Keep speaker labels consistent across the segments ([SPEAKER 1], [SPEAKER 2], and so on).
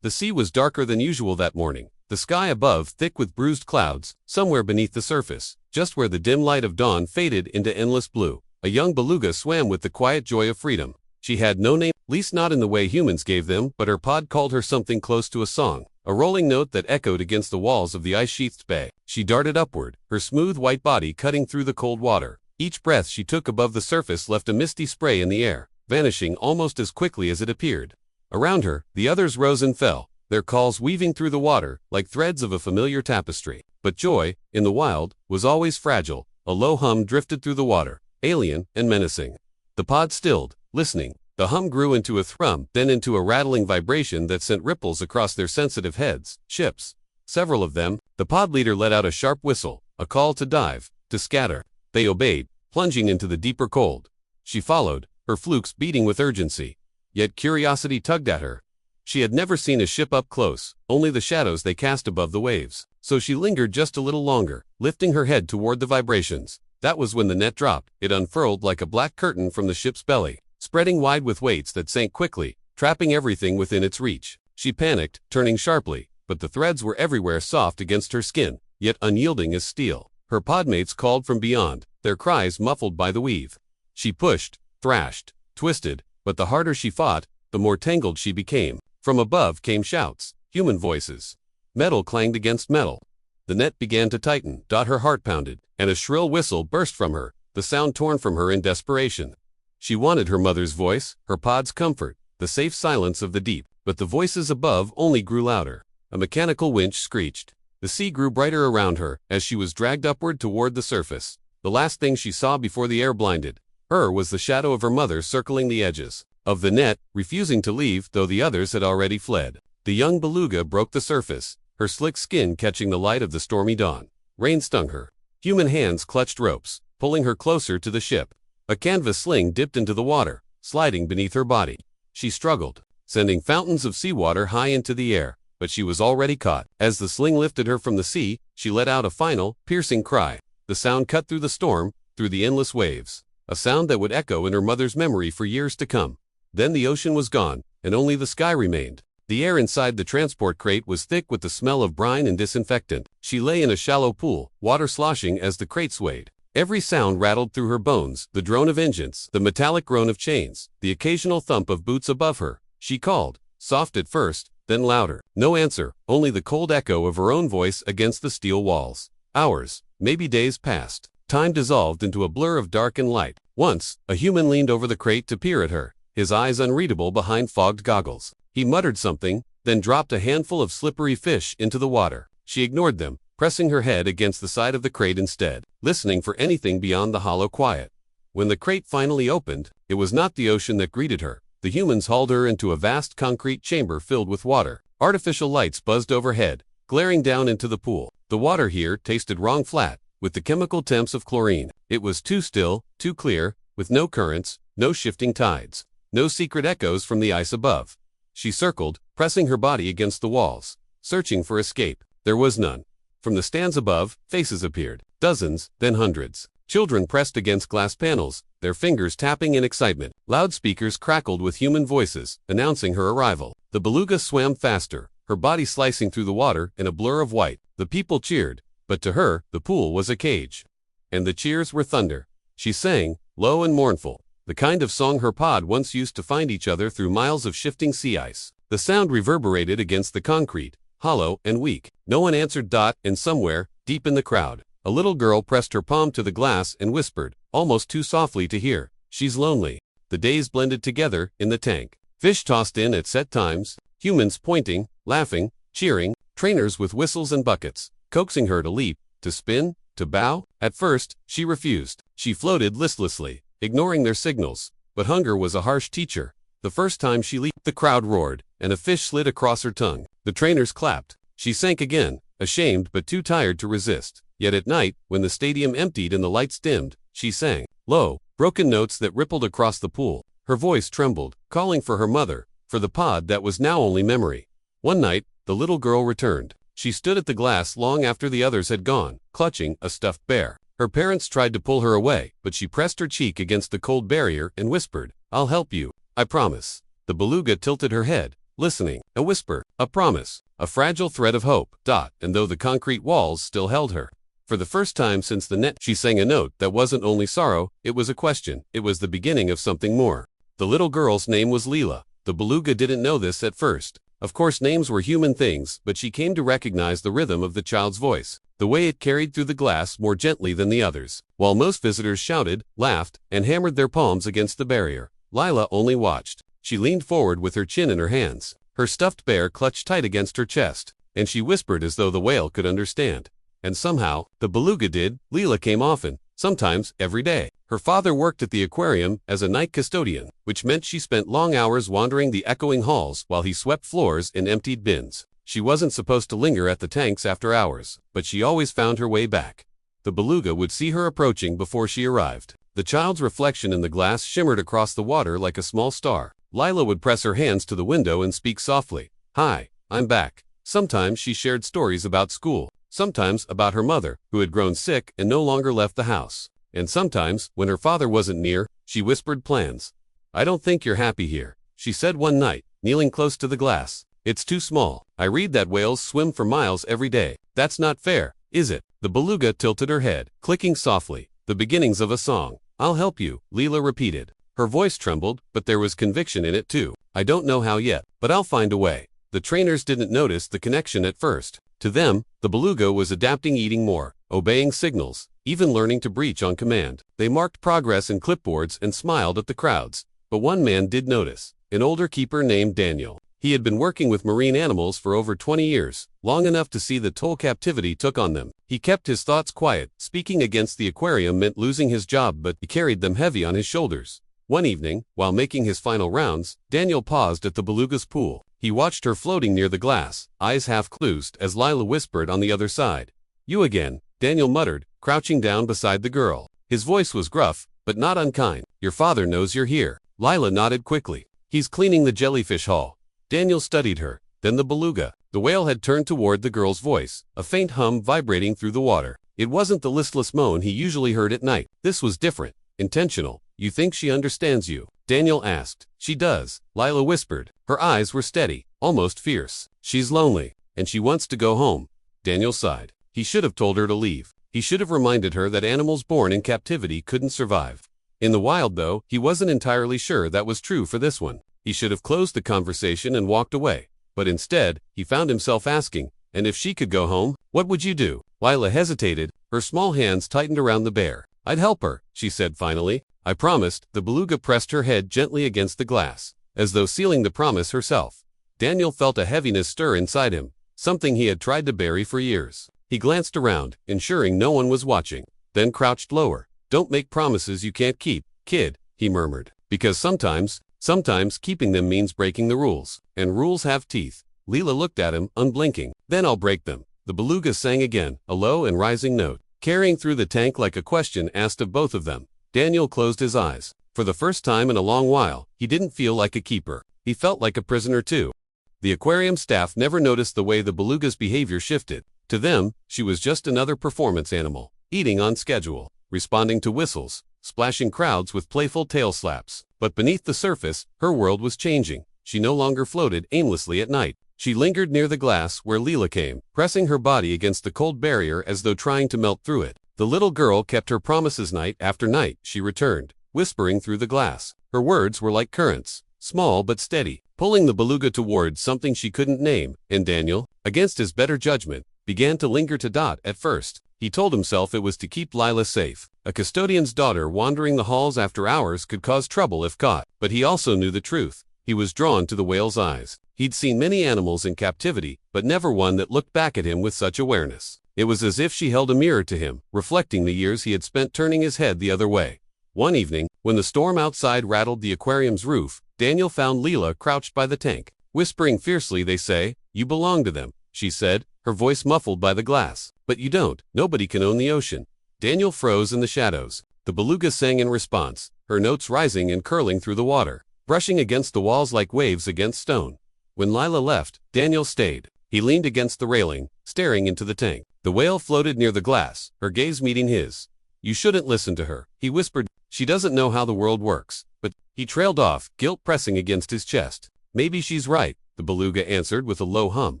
[SPEAKER 1] The sea was darker than usual that morning, the sky above thick with bruised clouds. Somewhere beneath the surface, just where the dim light of dawn faded into endless blue, a young beluga swam with the quiet joy of freedom. She had no name, least not in the way humans gave them, but her pod called her something close to a song, a rolling note that echoed against the walls of the ice-sheathed bay. She darted upward, her smooth white body cutting through the cold water. Each breath she took above the surface left a misty spray in the air, vanishing almost as quickly as it appeared. Around her, the others rose and fell, their calls weaving through the water like threads of a familiar tapestry. But joy, in the wild, was always fragile. A low hum drifted through the water, alien and menacing. The pod stilled, listening. The hum grew into a thrum, then into a rattling vibration that sent ripples across their sensitive heads. Ships. Several of them. The pod leader let out a sharp whistle, a call to dive, to scatter. They obeyed, plunging into the deeper cold. She followed, her flukes beating with urgency. Yet curiosity tugged at her. She had never seen a ship up close, only the shadows they cast above the waves. So she lingered just a little longer, lifting her head toward the vibrations. That was when the net dropped. It unfurled like a black curtain from the ship's belly, spreading wide with weights that sank quickly, trapping everything within its reach. She panicked, turning sharply, but the threads were everywhere soft against her skin, yet unyielding as steel. Her podmates called from beyond, their cries muffled by the weave. She pushed, thrashed, twisted, but the harder she fought, the more tangled she became. From above came shouts, human voices. Metal clanged against metal. The net began to tighten. Her heart pounded, and a shrill whistle burst from her, the sound torn from her in desperation. She wanted her mother's voice, her pod's comfort, the safe silence of the deep, but the voices above only grew louder. A mechanical winch screeched. The sea grew brighter around her as she was dragged upward toward the surface. The last thing she saw before the air blinded her was the shadow of her mother circling the edges of the net, refusing to leave though the others had already fled. The young beluga broke the surface, her slick skin catching the light of the stormy dawn. Rain stung her. Human hands clutched ropes, pulling her closer to the ship. A canvas sling dipped into the water, sliding beneath her body. She struggled, sending fountains of seawater high into the air, but she was already caught. As the sling lifted her from the sea, she let out a final, piercing cry. The sound cut through the storm, through the endless waves. A sound that would echo in her mother's memory for years to come. Then the ocean was gone, and only the sky remained. The air inside the transport crate was thick with the smell of brine and disinfectant. She lay in a shallow pool, water sloshing as the crate swayed. Every sound rattled through her bones, the drone of engines, the metallic groan of chains, the occasional thump of boots above her. She called, soft at first, then louder. No answer, only the cold echo of her own voice against the steel walls. Hours, maybe days passed. Time dissolved into a blur of dark and light. Once, a human leaned over the crate to peer at her, his eyes unreadable behind fogged goggles. He muttered something, then dropped a handful of slippery fish into the water. She ignored them, pressing her head against the side of the crate instead, listening for anything beyond the hollow quiet. When the crate finally opened, it was not the ocean that greeted her. The humans hauled her into a vast concrete chamber filled with water. Artificial lights buzzed overhead, glaring down into the pool. The water here tasted wrong flat, with the chemical temps of chlorine. It was too still, too clear, with no currents, no shifting tides, no secret echoes from the ice above. She circled, pressing her body against the walls, searching for escape. There was none. From the stands above, faces appeared. Dozens, then hundreds. Children pressed against glass panels, their fingers tapping in excitement. Loudspeakers crackled with human voices, announcing her arrival. The beluga swam faster, her body slicing through the water in a blur of white. The people cheered, but to her, the pool was a cage. And the cheers were thunder. She sang, low and mournful, the kind of song her pod once used to find each other through miles of shifting sea ice. The sound reverberated against the concrete, hollow and weak. No one answered. And somewhere, deep in the crowd, a little girl pressed her palm to the glass and whispered, almost too softly to hear, "She's lonely." The days blended together in the tank. Fish tossed in at set times, humans pointing, laughing, cheering, trainers with whistles and buckets, coaxing her to leap, to spin, to bow. At first, she refused. She floated listlessly, ignoring their signals. But hunger was a harsh teacher. The first time she leaped, the crowd roared, and a fish slid across her tongue. The trainers clapped. She sank again, ashamed but too tired to resist. Yet at night, when the stadium emptied and the lights dimmed, she sang, low, broken notes that rippled across the pool. Her voice trembled, calling for her mother, for the pod that was now only memory. One night, the little girl returned. She stood at the glass long after the others had gone, clutching a stuffed bear. Her parents tried to pull her away, but she pressed her cheek against the cold barrier and whispered, "I'll help you, I promise." The beluga tilted her head, listening, a whisper, a promise, a fragile thread of hope. And though the concrete walls still held her, for the first time since the net, she sang a note that wasn't only sorrow, it was a question. It was the beginning of something more. The little girl's name was Leela. The beluga didn't know this at first. Of course, names were human things, but she came to recognize the rhythm of the child's voice, the way it carried through the glass more gently than the others. While most visitors shouted, laughed, and hammered their palms against the barrier, Lila only watched. She leaned forward with her chin in her hands, her stuffed bear clutched tight against her chest, and she whispered as though the whale could understand. And somehow, the beluga did. Leela came often, sometimes every day. Her father worked at the aquarium as a night custodian, which meant she spent long hours wandering the echoing halls while he swept floors and emptied bins. She wasn't supposed to linger at the tanks after hours, but she always found her way back. The beluga would see her approaching before she arrived. The child's reflection in the glass shimmered across the water like a small star. Lila would press her hands to the window and speak softly. Hi, I'm back. Sometimes she shared stories about school. Sometimes about her mother, who had grown sick and no longer left the house. And sometimes, when her father wasn't near, she whispered plans. I don't think you're happy here, she said one night, kneeling close to the glass. It's too small. I read that whales swim for miles every day. That's not fair, is it? The beluga tilted her head, clicking softly. The beginnings of a song. I'll help you, Leela repeated. Her voice trembled, but there was conviction in it too. I don't know how yet, but I'll find a way. The trainers didn't notice the connection at first. To them, the beluga was adapting, eating more, obeying signals, even learning to breach on command. They marked progress in clipboards and smiled at the crowds. But one man did notice, an older keeper named Daniel. He had been working with marine animals for over 20 years, long enough to see the toll captivity took on them. He kept his thoughts quiet. Speaking against the aquarium meant losing his job, but he carried them heavy on his shoulders. One evening, while making his final rounds, Daniel paused at the beluga's pool. He watched her floating near the glass, eyes half closed as Lila whispered on the other side. You again, Daniel muttered, crouching down beside the girl. His voice was gruff, but not unkind. Your father knows you're here. Lila nodded quickly. He's cleaning the jellyfish haul. Daniel studied her, then the beluga. The whale had turned toward the girl's voice, a faint hum vibrating through the water. It wasn't the listless moan he usually heard at night. This was different, intentional. You think she understands you? Daniel asked. She does, Lila whispered. Her eyes were steady, almost fierce. She's lonely, and she wants to go home. Daniel sighed. He should have told her to leave. He should have reminded her that animals born in captivity couldn't survive. In the wild, though, he wasn't entirely sure that was true for this one. He should have closed the conversation and walked away. But instead, he found himself asking, and if she could go home, what would you do? Lila hesitated, her small hands tightened around the bear. I'd help her, she said finally. I promised. The beluga pressed her head gently against the glass, as though sealing the promise herself. Daniel felt a heaviness stir inside him, something he had tried to bury for years. He glanced around, ensuring no one was watching, then crouched lower. Don't make promises you can't keep, kid, he murmured. Because sometimes keeping them means breaking the rules, and rules have teeth. Leela looked at him, unblinking. Then I'll break them. The beluga sang again, a low and rising note, carrying through the tank like a question asked of both of them. Daniel closed his eyes. For the first time in a long while, he didn't feel like a keeper. He felt like a prisoner too. The aquarium staff never noticed the way the beluga's behavior shifted. To them, she was just another performance animal, eating on schedule, responding to whistles, splashing crowds with playful tail slaps. But beneath the surface, her world was changing. She no longer floated aimlessly at night. She lingered near the glass where Leela came, pressing her body against the cold barrier as though trying to melt through it. The little girl kept her promises night after night. She returned, whispering through the glass. Her words were like currents, small but steady, pulling the beluga towards something she couldn't name. And Daniel, against his better judgment, began to linger to. At first, he told himself it was to keep Lila safe. A custodian's daughter wandering the halls after hours could cause trouble if caught. But he also knew the truth. He was drawn to the whale's eyes. He'd seen many animals in captivity, but never one that looked back at him with such awareness. It was as if she held a mirror to him, reflecting the years he had spent turning his head the other way. One evening, when the storm outside rattled the aquarium's roof, Daniel found Leela crouched by the tank. Whispering fiercely, they say, you belong to them, she said, her voice muffled by the glass. But you don't. Nobody can own the ocean. Daniel froze in the shadows. The beluga sang in response, her notes rising and curling through the water, brushing against the walls like waves against stone. When Lila left, Daniel stayed. He leaned against the railing, staring into the tank. The whale floated near the glass, her gaze meeting his. You shouldn't listen to her, he whispered. She doesn't know how the world works. But he trailed off, guilt pressing against his chest. Maybe she's right, the beluga answered with a low hum,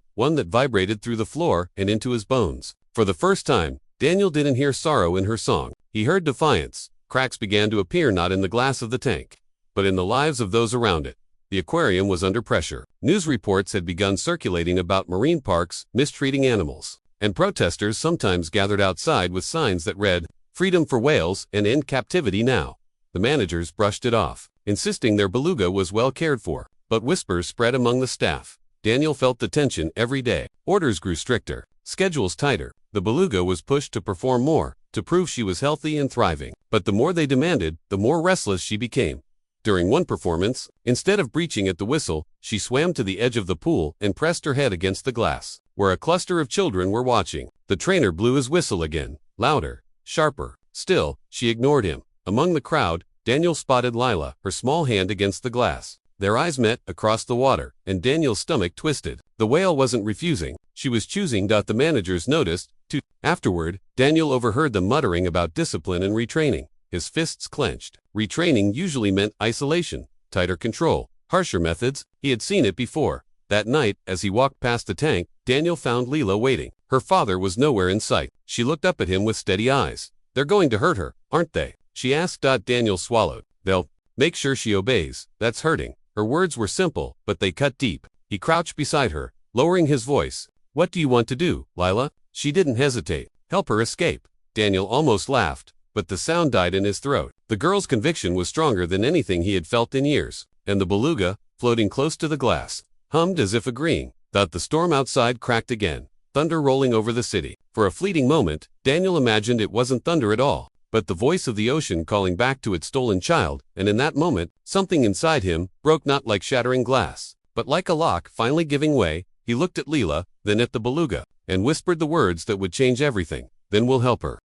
[SPEAKER 1] one that vibrated through the floor and into his bones. For the first time, Daniel didn't hear sorrow in her song. He heard defiance. Cracks began to appear not in the glass of the tank, but in the lives of those around it. The aquarium was under pressure. News reports had begun circulating about marine parks mistreating animals, and protesters sometimes gathered outside with signs that read, "Freedom for whales and end captivity now." The managers brushed it off, insisting their beluga was well cared for, but whispers spread among the staff. Daniel felt the tension every day. Orders grew stricter, schedules tighter. The beluga was pushed to perform more, to prove she was healthy and thriving. But the more they demanded, the more restless she became. During one performance, instead of breaching at the whistle, she swam to the edge of the pool and pressed her head against the glass, where a cluster of children were watching. The trainer blew his whistle again, louder, sharper. Still, she ignored him. Among the crowd, Daniel spotted Lila, her small hand against the glass. Their eyes met across the water, and Daniel's stomach twisted. The whale wasn't refusing. She was choosing. The managers noticed, too. Afterward, Daniel overheard them muttering about discipline and retraining. His fists clenched. Retraining usually meant isolation, tighter control, harsher methods. He had seen it before. That night, as he walked past the tank, Daniel found Lila waiting. Her father was nowhere in sight. She looked up at him with steady eyes. "They're going to hurt her, aren't they?" she asked. Daniel swallowed. "They'll make sure she obeys. That's hurting." Her words were simple, but they cut deep. He crouched beside her, lowering his voice. "What do you want to do, Lila?" She didn't hesitate. "Help her escape." Daniel almost laughed, but the sound died in his throat. The girl's conviction was stronger than anything he had felt in years, and the beluga, floating close to the glass, hummed as if agreeing. The storm outside cracked again, thunder rolling over the city. For a fleeting moment, Daniel imagined it wasn't thunder at all, but the voice of the ocean calling back to its stolen child, and in that moment, something inside him broke, not like shattering glass, but like a lock finally giving way. He looked at Lila, then at the beluga, and whispered the words that would change everything. "Then we'll help her."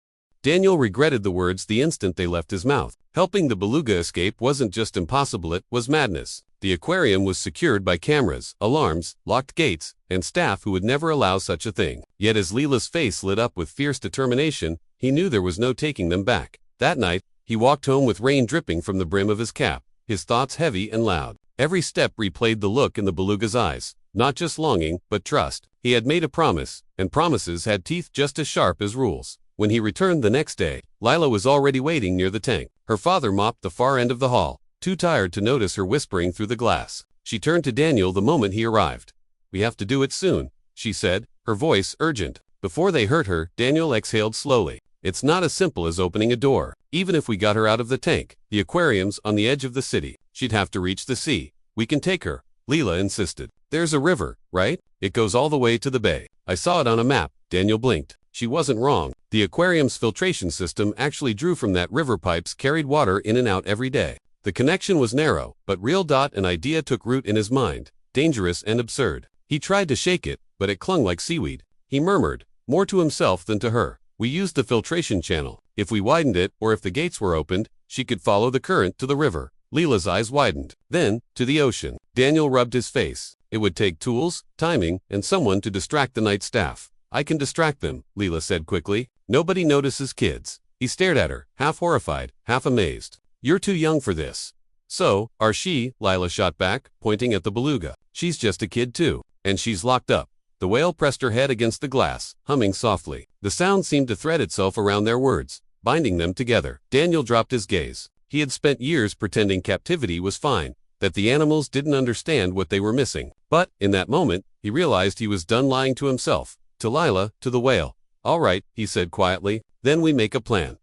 [SPEAKER 1] Daniel regretted the words the instant they left his mouth. Helping the beluga escape wasn't just impossible, it was madness. The aquarium was secured by cameras, alarms, locked gates, and staff who would never allow such a thing. Yet as Lila's face lit up with fierce determination, he knew there was no taking them back. That night, he walked home with rain dripping from the brim of his cap, his thoughts heavy and loud. Every step replayed the look in the beluga's eyes, not just longing, but trust. He had made a promise, and promises had teeth just as sharp as rules. When he returned the next day, Lila was already waiting near the tank. Her father mopped the far end of the hall, too tired to notice her whispering through the glass. She turned to Daniel the moment he arrived. "We have to do it soon," she said, her voice urgent. Before they hurt her, Daniel exhaled slowly. "It's not as simple as opening a door. Even if we got her out of the tank, the aquarium's on the edge of the city. She'd have to reach the sea. We can take her," Lila insisted. "There's a river, right? It goes all the way to the bay. I saw it on a map." Daniel blinked. She wasn't wrong. The aquarium's filtration system actually drew from that river. Pipes carried water in and out every day. The connection was narrow, but real. An idea took root in his mind, dangerous and absurd. He tried to shake it, but it clung like seaweed. He murmured, more to himself than to her. "We used the filtration channel. If we widened it, or if the gates were opened, she could follow the current to the river." Lila's eyes widened. "Then, to the ocean." Daniel rubbed his face. "It would take tools, timing, and someone to distract the night staff." "I can distract them," Lila said quickly. "Nobody notices kids." He stared at her, half horrified, half amazed. "You're too young for this." "So, are she?" Lila shot back, pointing at the beluga. "She's just a kid too. And she's locked up." The whale pressed her head against the glass, humming softly. The sound seemed to thread itself around their words, binding them together. Daniel dropped his gaze. He had spent years pretending captivity was fine, that the animals didn't understand what they were missing. But, in that moment, he realized he was done lying to himself, to Lila, to the whale. "All right," he said quietly, "then we make a plan."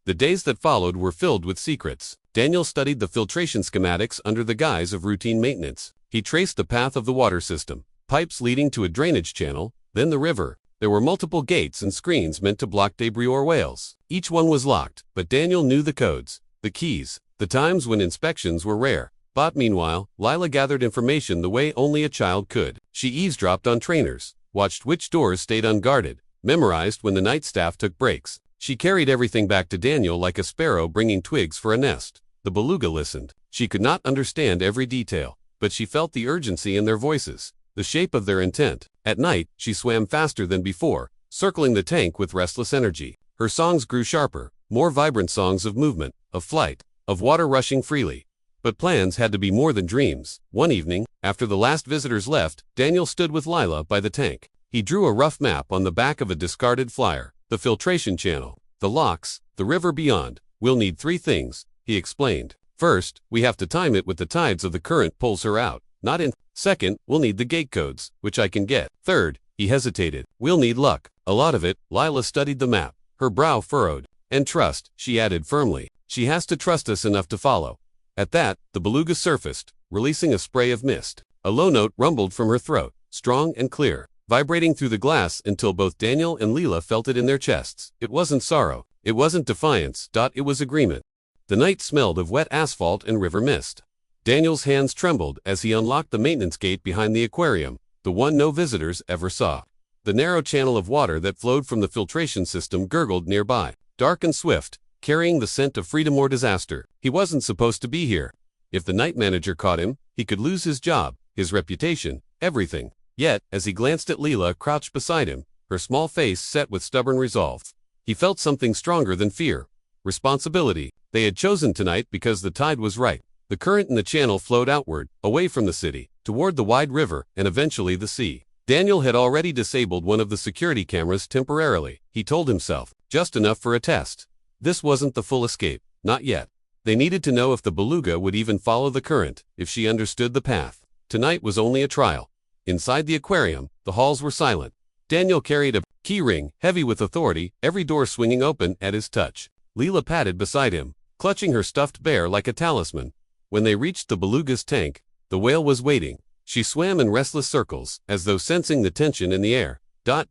[SPEAKER 1] The days that followed were filled with secrets. Daniel studied the filtration schematics under the guise of routine maintenance. He traced the path of the water system, pipes leading to a drainage channel, then the river. There were multiple gates and screens meant to block debris or whales. Each one was locked, but Daniel knew the codes, the keys, the times when inspections were rare. But meanwhile, Lila gathered information the way only a child could. She eavesdropped on trainers, watched which doors stayed unguarded, memorized when the night staff took breaks. She carried everything back to Daniel like a sparrow bringing twigs for a nest. The beluga listened. She could not understand every detail, but she felt the urgency in their voices, the shape of their intent. At night, she swam faster than before, circling the tank with restless energy. Her songs grew sharper, more vibrant songs of movement, of flight, of water rushing freely. But plans had to be more than dreams. One evening, after the last visitors left, Daniel stood with Lila by the tank. He drew a rough map on the back of a discarded flyer: the filtration channel, the locks, the river beyond. "We'll need 3 things," he explained. "First, we have to time it with the tides of the current pulls her out, not in. Second, we'll need the gate codes, which I can get. Third," he hesitated, "we'll need luck. A lot of it." Lila studied the map, her brow furrowed. "And trust," she added firmly. "She has to trust us enough to follow." At that, the beluga surfaced, releasing a spray of mist. A low note rumbled from her throat, strong and clear, vibrating through the glass until both Daniel and Lila felt it in their chests. It wasn't sorrow. It wasn't defiance. It was agreement. The night smelled of wet asphalt and river mist. Daniel's hands trembled as he unlocked the maintenance gate behind the aquarium, the one no visitors ever saw. The narrow channel of water that flowed from the filtration system gurgled nearby, dark and swift, carrying the scent of freedom or disaster. He wasn't supposed to be here. If the night manager caught him, he could lose his job, his reputation, everything. Yet, as he glanced at Lila crouched beside him, her small face set with stubborn resolve, he felt something stronger than fear: responsibility. They had chosen tonight because the tide was right. The current in the channel flowed outward, away from the city, toward the wide river, and eventually the sea. Daniel had already disabled one of the security cameras temporarily, he told himself, just enough for a test. This wasn't the full escape, not yet. They needed to know if the beluga would even follow the current, if she understood the path. Tonight was only a trial. Inside the aquarium, the halls were silent. Daniel carried a key ring, heavy with authority, every door swinging open at his touch. Lila padded beside him, clutching her stuffed bear like a talisman. When they reached the beluga's tank, the whale was waiting. She swam in restless circles, as though sensing the tension in the air.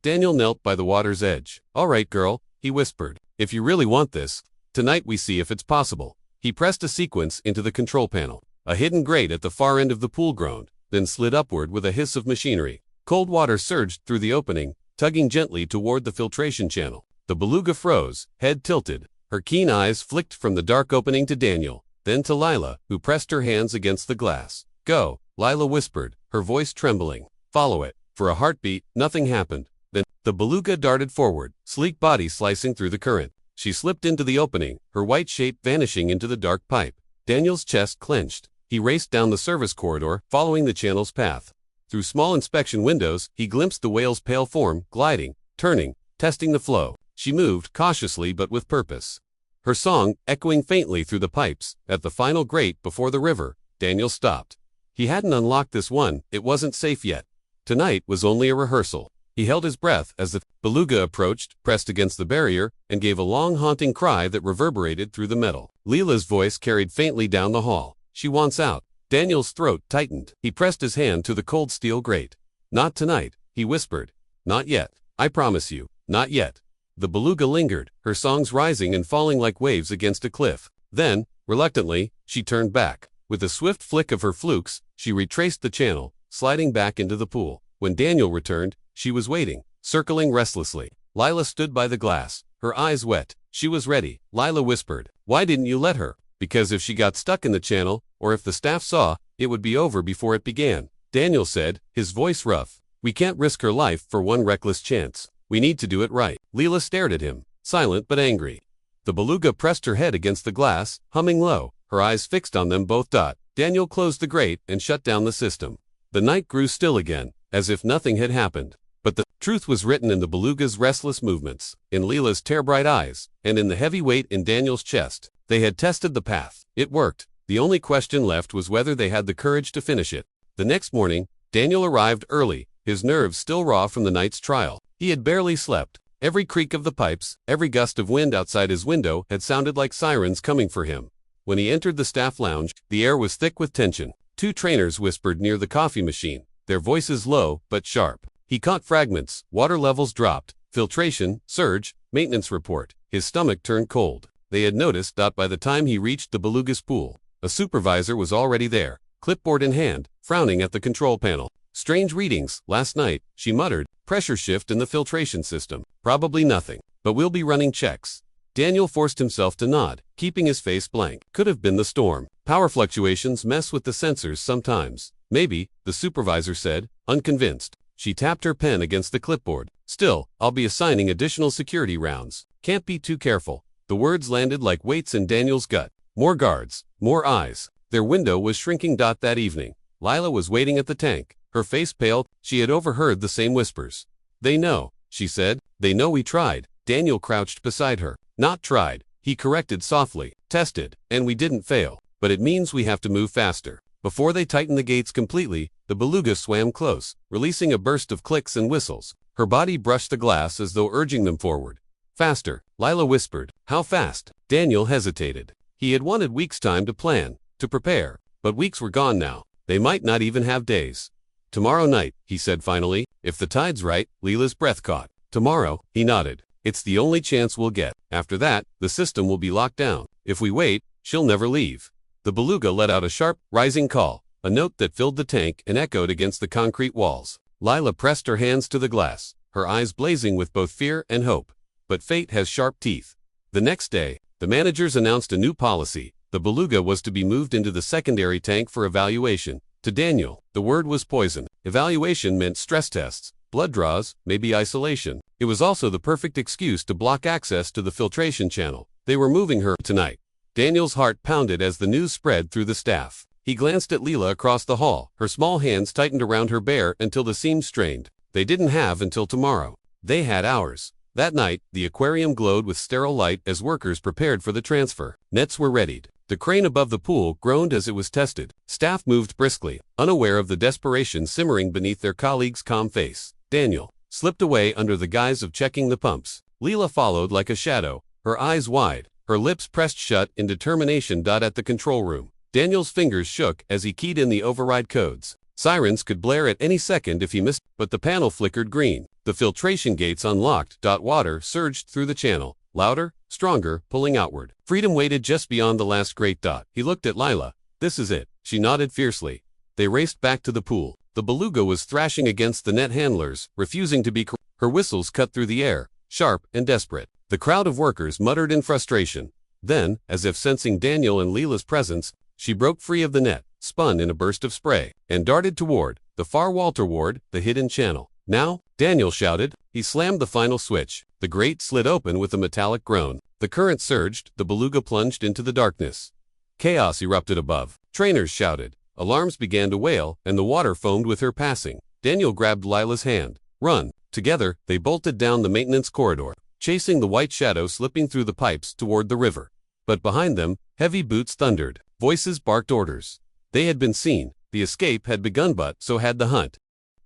[SPEAKER 1] Daniel knelt by the water's edge. "All right, girl," he whispered. "If you really want this, tonight we see if it's possible." He pressed a sequence into the control panel. A hidden grate at the far end of the pool groaned, then slid upward with a hiss of machinery. Cold water surged through the opening, tugging gently toward the filtration channel. The beluga froze, head tilted. Her keen eyes flicked from the dark opening to Daniel, then to Lila, who pressed her hands against the glass. "Go," Lila whispered, her voice trembling. "Follow it." For a heartbeat, nothing happened. Then, the beluga darted forward, sleek body slicing through the current. She slipped into the opening, her white shape vanishing into the dark pipe. Daniel's chest clenched. He raced down the service corridor, following the channel's path. Through small inspection windows, he glimpsed the whale's pale form, gliding, turning, testing the flow. She moved, cautiously but with purpose. Her song, echoing faintly through the pipes. At the final grate before the river, Daniel stopped. He hadn't unlocked this one, it wasn't safe yet. Tonight was only a rehearsal. He held his breath as the beluga approached, pressed against the barrier, and gave a long haunting cry that reverberated through the metal. Lila's voice carried faintly down the hall. "She wants out." Daniel's throat tightened. He pressed his hand to the cold steel grate. "Not tonight," he whispered. "Not yet. I promise you, not yet." The beluga lingered, her songs rising and falling like waves against a cliff. Then, reluctantly, she turned back. With a swift flick of her flukes, she retraced the channel, sliding back into the pool. When Daniel returned, she was waiting, circling restlessly. Lila stood by the glass, her eyes wet. She was ready. Lila whispered, "Why didn't you let her?" "Because if she got stuck in the channel, or if the staff saw, it would be over before it began." Daniel said, his voice rough. "We can't risk her life for one reckless chance. We need to do it right." Lila stared at him, silent but angry. The beluga pressed her head against the glass, humming low, her eyes fixed on them both. Daniel closed the grate and shut down the system. The night grew still again, as if nothing had happened. But the truth was written in the beluga's restless movements, in Lila's tear-bright eyes, and in the heavy weight in Daniel's chest. They had tested the path. It worked. The only question left was whether they had the courage to finish it. The next morning, Daniel arrived early, his nerves still raw from the night's trial. He had barely slept. Every creak of the pipes, every gust of wind outside his window had sounded like sirens coming for him. When he entered the staff lounge, the air was thick with tension. Two trainers whispered near the coffee machine, their voices low but sharp. He caught fragments. Water levels dropped. Filtration, surge, maintenance report. His stomach turned cold. They had noticed that by the time he reached the beluga's pool, a supervisor was already there, clipboard in hand, frowning at the control panel. "Strange readings, last night," she muttered. "Pressure shift in the filtration system. Probably nothing, but we'll be running checks." Daniel forced himself to nod, keeping his face blank. Could have been the storm. Power fluctuations mess with the sensors sometimes. "Maybe," the supervisor said, unconvinced. She tapped her pen against the clipboard. "Still, I'll be assigning additional security rounds. Can't be too careful." The words landed like weights in Daniel's gut. More guards, more eyes. Their window was shrinking. That evening, Lila was waiting at the tank, her face pale. She had overheard the same whispers. "They know," she said. "They know we tried." Daniel crouched beside her. "Not tried," he corrected softly. "Tested, and we didn't fail. But it means we have to move faster." Before they tightened the gates completely, the beluga swam close, releasing a burst of clicks and whistles. Her body brushed the glass as though urging them forward. "Faster," Lila whispered. "How fast?" Daniel hesitated. He had wanted weeks' time to plan, to prepare, but weeks were gone now. They might not even have days. "Tomorrow night," he said finally, "if the tide's right." Lila's breath caught. "Tomorrow," he nodded. "It's the only chance we'll get. After that, the system will be locked down. If we wait, she'll never leave." The beluga let out a sharp, rising call, a note that filled the tank and echoed against the concrete walls. Lila pressed her hands to the glass, her eyes blazing with both fear and hope. But fate has sharp teeth. The next day, the managers announced a new policy. The beluga was to be moved into the secondary tank for evaluation. To Daniel, the word was poison. Evaluation meant stress tests, blood draws, maybe isolation. It was also the perfect excuse to block access to the filtration channel. They were moving her tonight. Daniel's heart pounded as the news spread through the staff. He glanced at Lila across the hall. Her small hands tightened around her bear until the seams strained. They didn't have until tomorrow. They had hours. That night, the aquarium glowed with sterile light as workers prepared for the transfer. Nets were readied. The crane above the pool groaned as it was tested. Staff moved briskly, unaware of the desperation simmering beneath their colleague's calm face. Daniel slipped away under the guise of checking the pumps. Lila followed like a shadow, her eyes wide, her lips pressed shut in determination. At the control room, Daniel's fingers shook as he keyed in the override codes. Sirens could blare at any second if he missed, but the panel flickered green. The filtration gates unlocked. Water surged through the channel, louder, stronger, pulling outward. Freedom waited just beyond the last grate. He looked at Lila. "This is it." She nodded fiercely. They raced back to the pool. The beluga was thrashing against the net handlers, refusing to be Her whistles cut through the air, sharp and desperate. The crowd of workers muttered in frustration. Then, as if sensing Daniel and Lila's presence, she broke free of the net, spun in a burst of spray, and darted toward the far wall toward the hidden channel. "Now," Daniel shouted. He slammed the final switch. The grate slid open with a metallic groan. The current surged. The beluga plunged into the darkness. Chaos erupted above. Trainers shouted. Alarms began to wail, and the water foamed with her passing. Daniel grabbed Lila's hand. "Run." Together, they bolted down the maintenance corridor, chasing the white shadow slipping through the pipes toward the river. But behind them, heavy boots thundered. Voices barked orders. They had been seen. The escape had begun, but so had the hunt.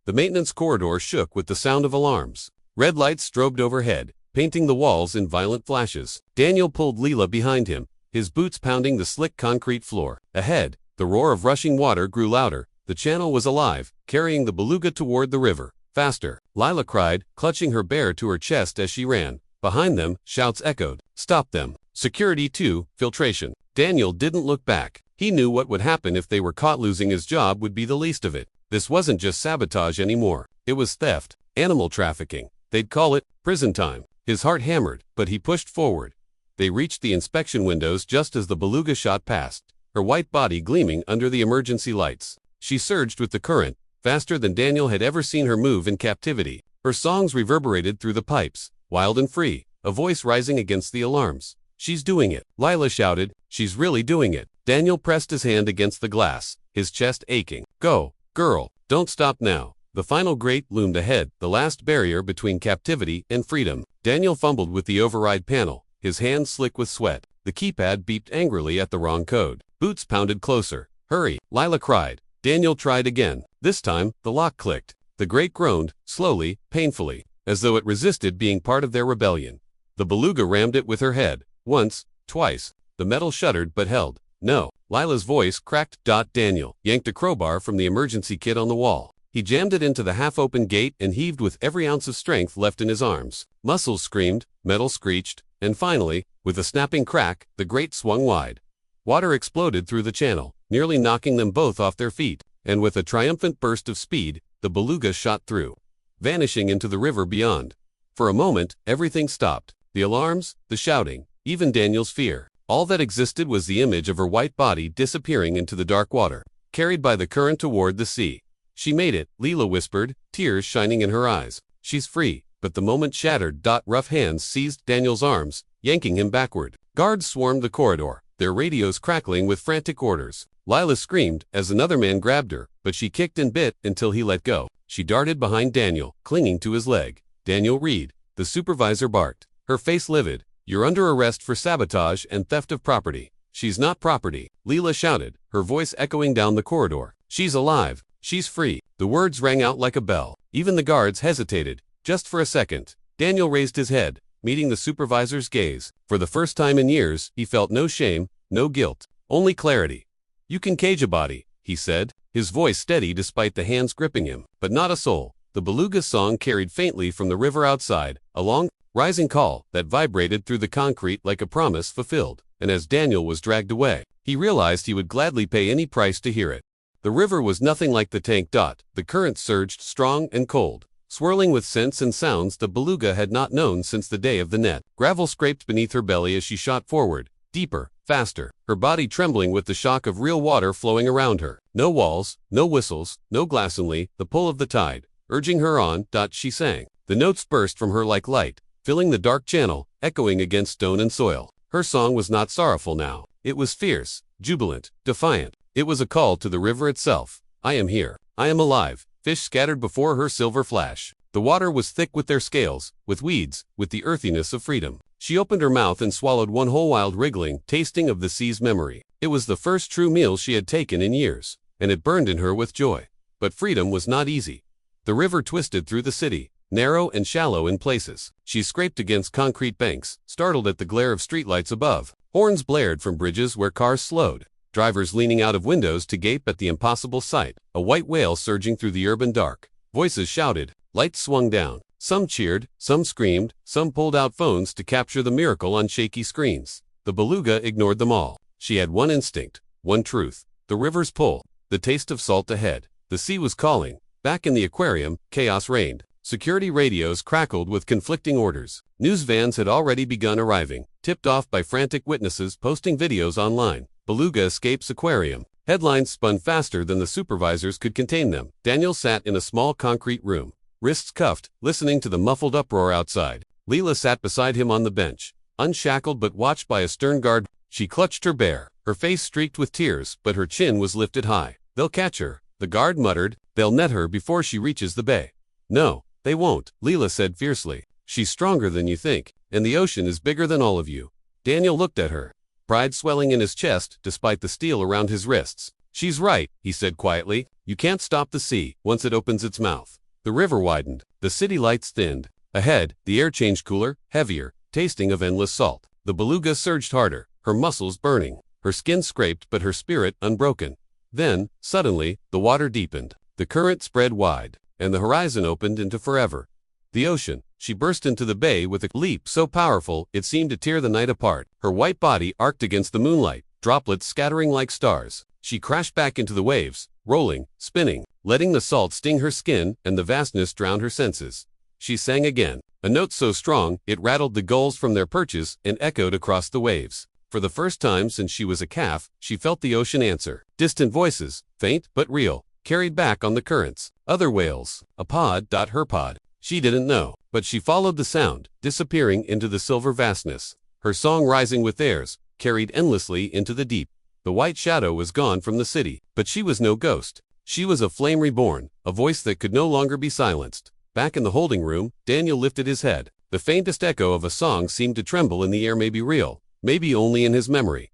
[SPEAKER 1] The maintenance corridor shook with the sound of alarms. Red lights strobed overhead, painting the walls in violent flashes. Daniel pulled Lila behind him, his boots pounding the slick concrete floor. Ahead, the roar of rushing water grew louder. The channel was alive, carrying the beluga toward the river. "Faster," Lila cried, clutching her bear to her chest as she ran. Behind them, shouts echoed. "Stop them. Security 2, filtration." Daniel didn't look back. He knew what would happen if they were caught. Losing his job would be the least of it. This wasn't just sabotage anymore. It was theft, animal trafficking. They'd call it prison time. His heart hammered, but he pushed forward. They reached the inspection windows just as the beluga shot past, her white body gleaming under the emergency lights. She surged with the current, faster than Daniel had ever seen her move in captivity. Her songs reverberated through the pipes, wild and free, a voice rising against the alarms. "She's doing it," Lila shouted. "She's really doing it." Daniel pressed his hand against the glass, his chest aching. "Go, girl, don't stop now." The final grate loomed ahead, the last barrier between captivity and freedom. Daniel fumbled with the override panel, his hands slick with sweat. The keypad beeped angrily at the wrong code. Boots pounded closer. "Hurry," Lila cried. Daniel tried again. This time, the lock clicked. The grate groaned, slowly, painfully, as though it resisted being part of their rebellion. The beluga rammed it with her head. Once, twice. The metal shuddered but held. "No." Lila's voice cracked. Daniel yanked a crowbar from the emergency kit on the wall. He jammed it into the half-open gate and heaved with every ounce of strength left in his arms. Muscles screamed, metal screeched, and finally, with a snapping crack, the grate swung wide. Water exploded through the channel, nearly knocking them both off their feet, and with a triumphant burst of speed, the beluga shot through, vanishing into the river beyond. For a moment, everything stopped. The alarms, the shouting, even Daniel's fear. All that existed was the image of her white body disappearing into the dark water, carried by the current toward the sea. "She made it," Lila whispered, tears shining in her eyes. "She's free." But the moment shattered. Rough hands seized Daniel's arms, yanking him backward. Guards swarmed the corridor, their radios crackling with frantic orders. Lila screamed as another man grabbed her, but she kicked and bit until he let go. She darted behind Daniel, clinging to his leg. "Daniel Reed," the supervisor barked, her face livid. "You're under arrest for sabotage and theft of property." "She's not property," Leela shouted, her voice echoing down the corridor. "She's alive. She's free." The words rang out like a bell. Even the guards hesitated, just for a second. Daniel raised his head, meeting the supervisor's gaze. For the first time in years, he felt no shame, no guilt, only clarity. "You can cage a body," he said, his voice steady despite the hands gripping him, "but not a soul." The Beluga song carried faintly from the river outside, a long, rising call that vibrated through the concrete like a promise fulfilled. And as Daniel was dragged away, he realized he would gladly pay any price to hear it. The river was nothing like the tank. The current surged strong and cold, swirling with scents and sounds the Beluga had not known since the day of the net. Gravel scraped beneath her belly as she shot forward, deeper, faster, her body trembling with the shock of real water flowing around her. No walls, no whistles, no glass, only the pull of the tide, urging her on. She sang. The notes burst from her like light, filling the dark channel, echoing against stone and soil. Her song was not sorrowful now. It was fierce, jubilant, defiant. It was a call to the river itself. "I am here. I am alive." Fish scattered before her silver flash. The water was thick with their scales, with weeds, with the earthiness of freedom. She opened her mouth and swallowed one whole wild wriggling, tasting of the sea's memory. It was the first true meal she had taken in years, and it burned in her with joy. But freedom was not easy. The river twisted through the city, narrow and shallow in places. She scraped against concrete banks, startled at the glare of streetlights above. Horns blared from bridges where cars slowed, drivers leaning out of windows to gape at the impossible sight. A white whale surging through the urban dark. Voices shouted, lights swung down. Some cheered, some screamed, some pulled out phones to capture the miracle on shaky screens. The Beluga ignored them all. She had one instinct, one truth. The river's pull, the taste of salt ahead. The sea was calling. Back in the aquarium, chaos reigned. Security radios crackled with conflicting orders. News vans had already begun arriving, tipped off by frantic witnesses posting videos online. Beluga escapes aquarium. Headlines spun faster than the supervisors could contain them. Daniel sat in a small concrete room, wrists cuffed, listening to the muffled uproar outside. Leela sat beside him on the bench, unshackled but watched by a stern guard. She clutched her bear, her face streaked with tears, but her chin was lifted high. "They'll catch her," the guard muttered. "They'll net her before she reaches the bay." "No, they won't," Leela said fiercely. "She's stronger than you think, and the ocean is bigger than all of you." Daniel looked at her, pride swelling in his chest despite the steel around his wrists. "She's right," he said quietly. "You can't stop the sea once it opens its mouth." The river widened. The city lights thinned. Ahead, the air changed cooler, heavier, tasting of endless salt. The Beluga surged harder, her muscles burning, her skin scraped but her spirit unbroken. Then, suddenly, the water deepened. The current spread wide, and the horizon opened into forever. The ocean. She burst into the bay with a leap so powerful it seemed to tear the night apart. Her white body arced against the moonlight, droplets scattering like stars. She crashed back into the waves, rolling, spinning, letting the salt sting her skin and the vastness drown her senses. She sang again, a note so strong it rattled the gulls from their perches and echoed across the waves. For the first time since she was a calf, she felt the ocean answer. Distant voices, faint but real, carried back on the currents. Other whales. A pod. Her pod. She didn't know, but she followed the sound, disappearing into the silver vastness. Her song rising with theirs, carried endlessly into the deep. The white shadow was gone from the city, but she was no ghost. She was a flame reborn, a voice that could no longer be silenced. Back in the holding room, Daniel lifted his head. The faintest echo of a song seemed to tremble in the air, maybe real, maybe only in his memory.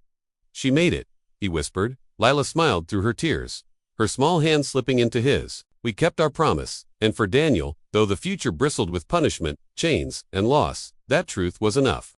[SPEAKER 1] "She made it," he whispered. Lila smiled through her tears, her small hand slipping into his. "We kept our promise." And for Daniel, though the future bristled with punishment, chains, and loss, that truth was enough.